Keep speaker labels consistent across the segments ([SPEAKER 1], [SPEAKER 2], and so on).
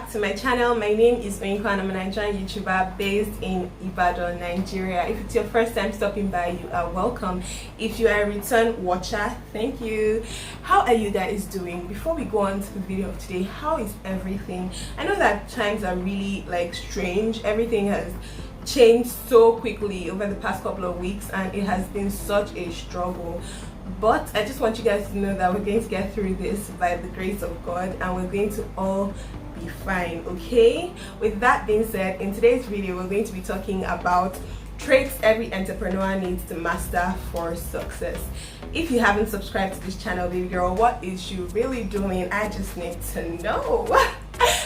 [SPEAKER 1] back to my channel. My name is Oyinka and I'm a Nigerian YouTuber based in Ibadan, Nigeria. If it's your first time stopping by, you are welcome. If you are a return watcher, thank you. How are you guys doing? Before we go on to the video of today, how is everything? I know that times are really strange. Everything has changed so quickly over the past couple of weeks and it has been such a struggle. But I just want you guys to know that we're going to get through this by the grace of God and we're going to all be fine, okay? With that being said, in today's video we're going to be talking about traits every entrepreneur needs to master for success. If you haven't subscribed to this channel, baby girl, what is you really doing? I just need to know.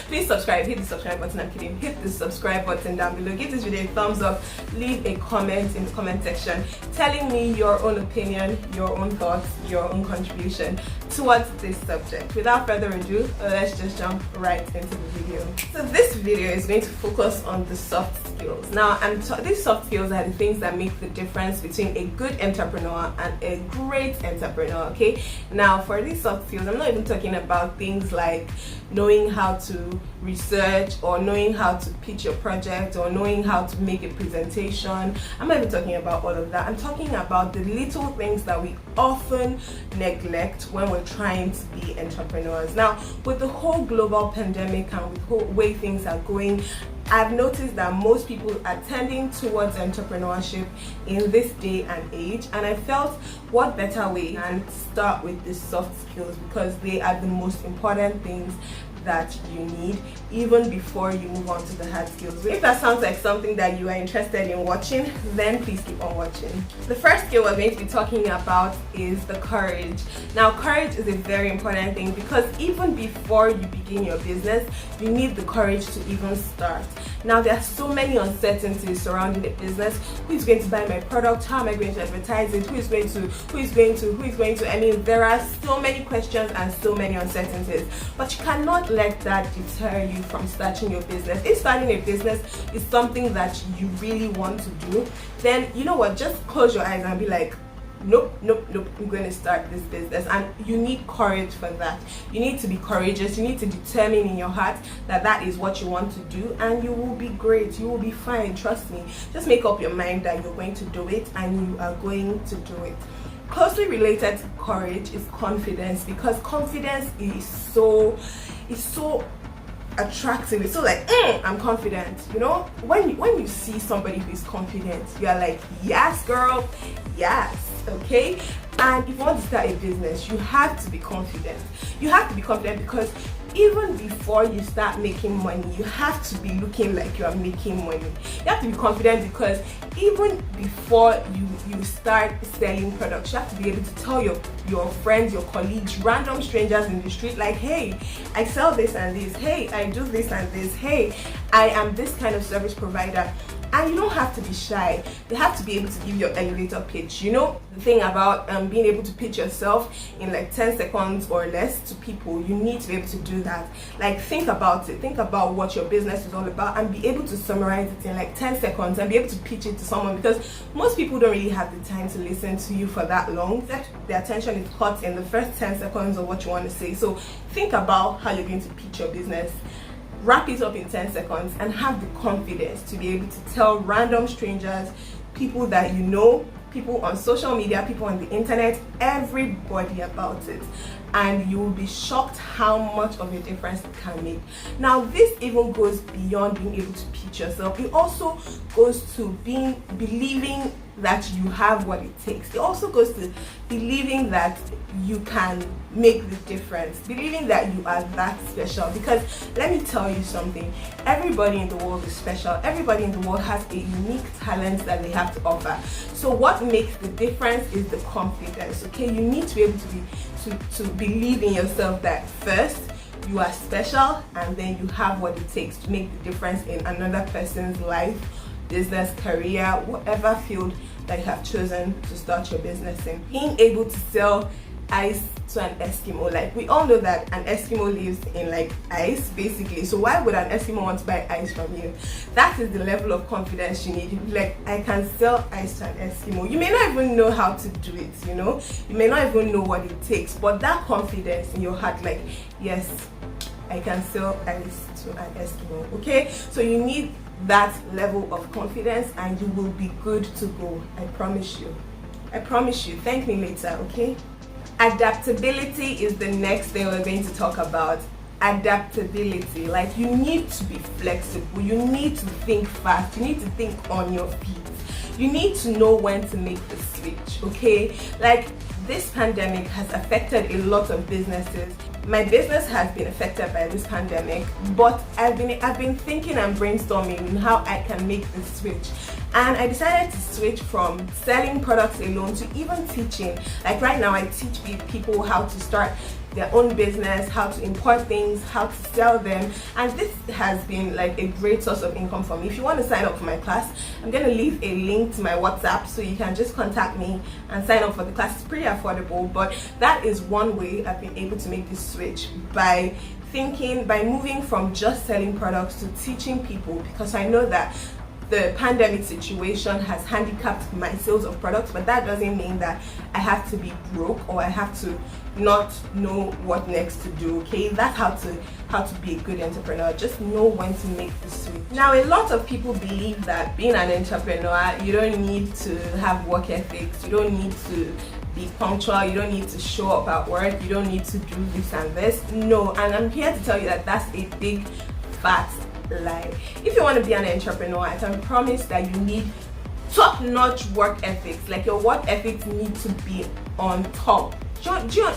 [SPEAKER 1] Please subscribe, hit the subscribe button. I'm kidding, hit the subscribe button down below. Give this video a thumbs up, leave a comment in the comment section telling me your own opinion, your own thoughts, your own contribution towards this subject. Without further ado, let's just jump right into the video. So this video is going to focus on the soft skills. Now, these soft skills are the things that make the difference between a good entrepreneur and a great entrepreneur, okay? Now, for these soft skills, I'm not even talking about things like knowing how to research or knowing how to pitch your project or knowing how to make a presentation. I'm not even talking about all of that. I'm talking about the little things that we often neglect when we're trying to be entrepreneurs. Now, with the whole global pandemic and with the whole way things are going, I've noticed that most people are tending towards entrepreneurship in this day and age, and I felt what better way than start with the soft skills because they are the most important things that you need even before you move on to the hard skills. If that sounds like something that you are interested in watching, then please keep on watching. The first skill we're going to be talking about is the courage. Now, courage is a very important thing because even before you begin your business, you need the courage to even start. Now, there are so many uncertainties surrounding the business. Who is going to buy my product? How am I going to advertise it? Who is going to? I mean, there are so many questions and so many uncertainties, but you cannot let that deter you from starting your business. If starting a business is something that you really want to do, then you know what, just close your eyes and be like, nope, I'm going to start this business. And you need courage for that. You need to be courageous. You need to determine in your heart that that is what you want to do, and you will be great. You will be fine, trust me. Just make up your mind that you're going to do it and you are going to do it. Closely related to courage is confidence, because confidence is so attractive. It's so I'm confident, you know. When you see somebody who is confident, you are like, yes girl, yes, okay. And if you want to start a business, you have to be confident. You have to be confident because even before you start making money, you have to be looking like you are making money. You have to be confident because even before you start selling products, you have to be able to tell your friends, your colleagues, random strangers in the street, like, hey, I sell this and this, hey, I do this and this, hey, I am this kind of service provider. And you don't have to be shy. You have to be able to give your elevator pitch. You know, the thing about being able to pitch yourself in 10 seconds or less to people, you need to be able to do that. Think about it. Think about what your business is all about and be able to summarize it in 10 seconds and be able to pitch it to someone, because most people don't really have the time to listen to you for that long. Their attention is caught in the first 10 seconds of what you want to say. So think about how you're going to pitch your business. Wrap it up in 10 seconds and have the confidence to be able to tell random strangers, people that you know, people on social media, people on the internet, everybody about it. And you will be shocked how much of a difference it can make. Now, this even goes beyond being able to pitch yourself. It also goes to believing that you have what it takes. It also goes to believing that you can make the difference, believing that you are that special. Because let me tell you something, everybody in the world is special. Everybody in the world has a unique talent that they have to offer. So what makes the difference is the confidence, okay? You need to be able to believe in yourself that first you are special, and then you have what it takes to make the difference in another person's life, business, career, whatever field that you have chosen to start your business in. Being able to sell ice to an Eskimo, we all know that an Eskimo lives in ice basically, so why would an Eskimo want to buy ice from you? That is the level of confidence you need. I can sell ice to an Eskimo. You may not even know how to do it, you know, you may not even know what it takes, but that confidence in your heart, yes, I can sell ice to an Eskimo. Okay, so you need that level of confidence and you will be good to go. I promise you. Thank me later. Okay. Adaptability is the next thing we're going to talk about. Adaptability, like you need to be flexible, you need to think fast, you need to think on your feet, you need to know when to make the switch. Okay, like this pandemic has affected a lot of businesses. My business has been affected by this pandemic, but I've been thinking and brainstorming on how I can make the switch. And I decided to switch from selling products alone to even teaching. Like right now I teach people how to start their own business, how to import things, how to sell them, and this has been like a great source of income for me. If you want to sign up for my class, I'm going to leave a link to my WhatsApp so you can just contact me and sign up for the class. It's pretty affordable, but that is one way I've been able to make this switch, by moving from just selling products to teaching people, because I know that the pandemic situation has handicapped my sales of products, but that doesn't mean that I have to be broke or I have to not know what next to do. Okay, that's how to be a good entrepreneur. Just know when to make the switch. Now, a lot of people believe that being an entrepreneur, you don't need to have work ethics, you don't need to be punctual, you don't need to show up at work, you don't need to do this and this. No, and I'm here to tell you that that's a big fat lie. If you want to be an entrepreneur, I can promise that you need top-notch work ethics. Like your work ethics need to be on top. Do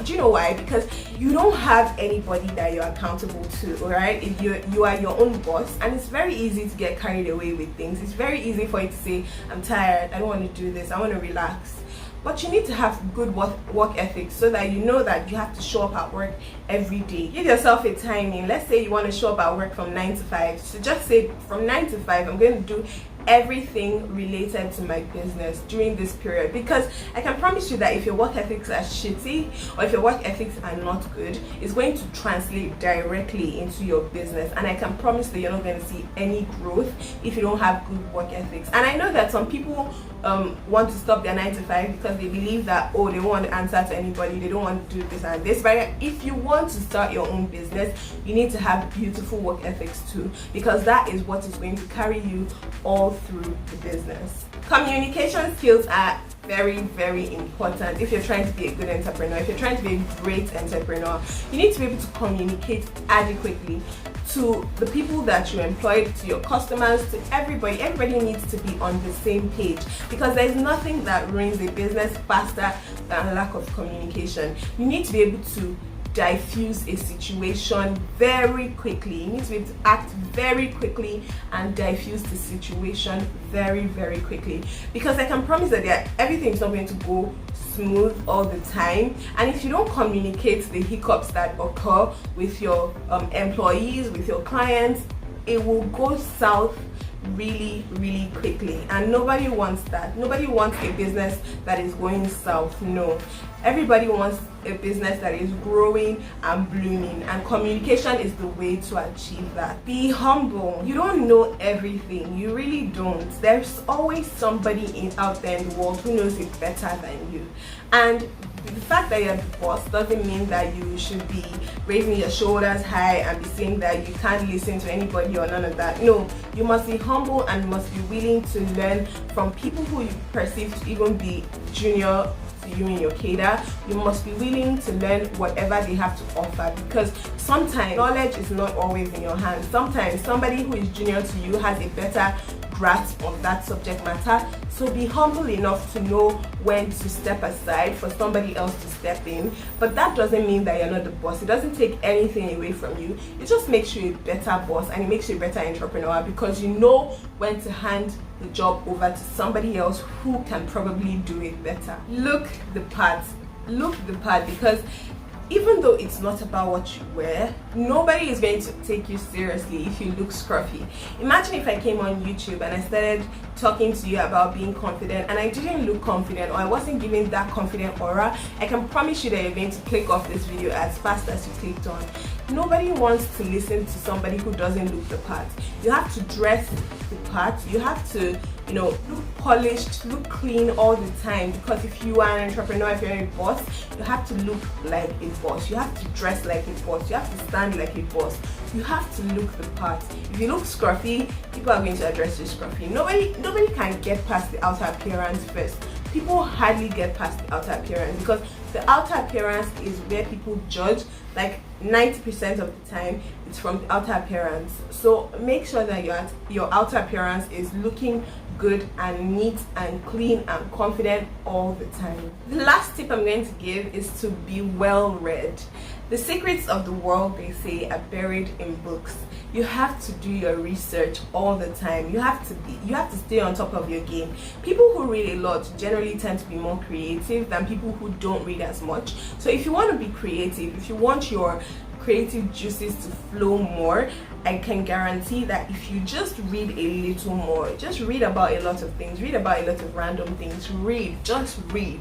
[SPEAKER 1] you know why? Because you don't have anybody that you're accountable to, alright? If you are your own boss, and it's very easy to get carried away with things. It's very easy for you to say, I'm tired, I don't want to do this, I want to relax. But you need to have good work ethics so that you know that you have to show up at work every day. Give yourself a timing. Let's say you want to show up at work from 9 to 5. So just say from 9 to 5, I'm going to do everything related to my business during this period, because I can promise you that if your work ethics are shitty or if your work ethics are not good, it's going to translate directly into your business, and I can promise that you're not going to see any growth if you don't have good work ethics. And I know that some people want to stop their 9 to 5 because they believe that, oh, they don't want to answer to anybody, they don't want to do this and this. But if you want to start your own business, you need to have beautiful work ethics too, because that is what is going to carry you all through the business. Communication skills are very, very important if you're trying to be a good entrepreneur. If you're trying to be a great entrepreneur, you need to be able to communicate adequately to the people that you employ, to your customers, to everybody. Everybody needs to be on the same page, because there's nothing that ruins a business faster than lack of communication. You need to be able to diffuse a situation very quickly. You need to be able to act very quickly and diffuse the situation very, very quickly, because I can promise that everything is not going to go smooth all the time. And if you don't communicate the hiccups that occur with your employees, with your clients, it will go south really, really quickly, and nobody wants that. Nobody wants a business that is going south. No, everybody wants a business that is growing and blooming, and communication is the way to achieve that. Be humble. You don't know everything. You really don't. There's always somebody out there in the world who knows it better than you, and the fact that you're the boss doesn't mean that you should be raising your shoulders high and be saying that you can't listen to anybody or none of that. No, you must be humble and must be willing to learn from people who you perceive to even be junior to you in your cadre. You must be willing to learn whatever they have to offer, because sometimes knowledge is not always in your hands. Sometimes somebody who is junior to you has a better grasp of that subject matter. So be humble enough to know when to step aside for somebody else to step in. But that doesn't mean that you're not the boss. It doesn't take anything away from you. It just makes you a better boss, and it makes you a better entrepreneur, because you know when to hand the job over to somebody else who can probably do it better. Look the part. Look the part, because even though it's not about what you wear, nobody is going to take you seriously if you look scruffy. Imagine if I came on YouTube and I started talking to you about being confident and I didn't look confident, or I wasn't giving that confident aura. I can promise you that you're going to click off this video as fast as you clicked on. Nobody wants to listen to somebody who doesn't look the part. You have to dress the part. You have to look polished, look clean all the time, because if you are an entrepreneur, if you're a boss, you have to look like a boss, you have to dress like a boss, you have to stand like a boss, you have to look the part. If you look scruffy, people are going to address you scruffy. Nobody can get past the outer appearance first. People hardly get past the outer appearance, because the outer appearance is where people judge. Like 90% of the time, it's from the outer appearance. So make sure that your outer appearance is looking good and neat and clean and confident all the time. The last tip I'm going to give is to be well read. The secrets of the world, they say, are buried in books. You have to do your research all the time. You have to stay on top of your game. People who read a lot generally tend to be more creative than people who don't read as much. So if you want to be creative, if you want your creative juices to flow more, I can guarantee that if you just read a little more, just read about a lot of things, read about a lot of random things, just read,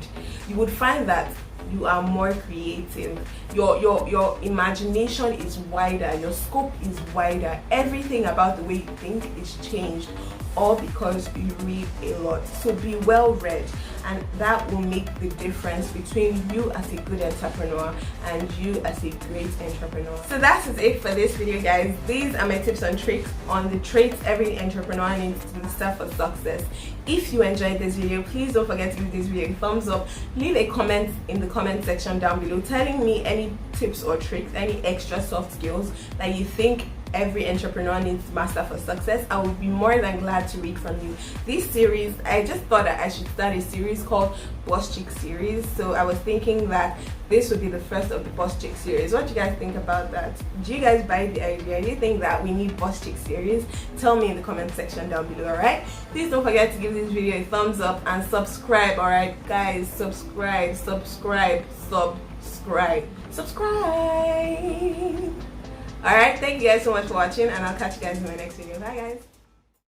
[SPEAKER 1] you would find that you are more creative. Your imagination is wider, your scope is wider, everything about the way you think is changed, all because you read a lot. So be well read, and that will make the difference between you as a good entrepreneur and you as a great entrepreneur. So that is it for this video, guys. These are my tips and tricks on the traits every entrepreneur needs to master for success. If you enjoyed this video, please don't forget to give this video a thumbs up. Leave a comment in the comment section down below telling me any tips or tricks, any extra soft skills that you think every entrepreneur needs to master for success. I would be more than glad to read from you. This series, I just thought that I should start a series called Boss Chick series. So I was thinking that this would be the first of the Boss Chick series. What do you guys think about that? Do you guys buy the idea? Do you think that we need Boss Chick series? Tell me in the comment section down below, alright? Please don't forget to give this video a thumbs up and subscribe, alright guys? Subscribe. Alright, thank you guys so much for watching, and I'll catch you guys in my next video. Bye guys.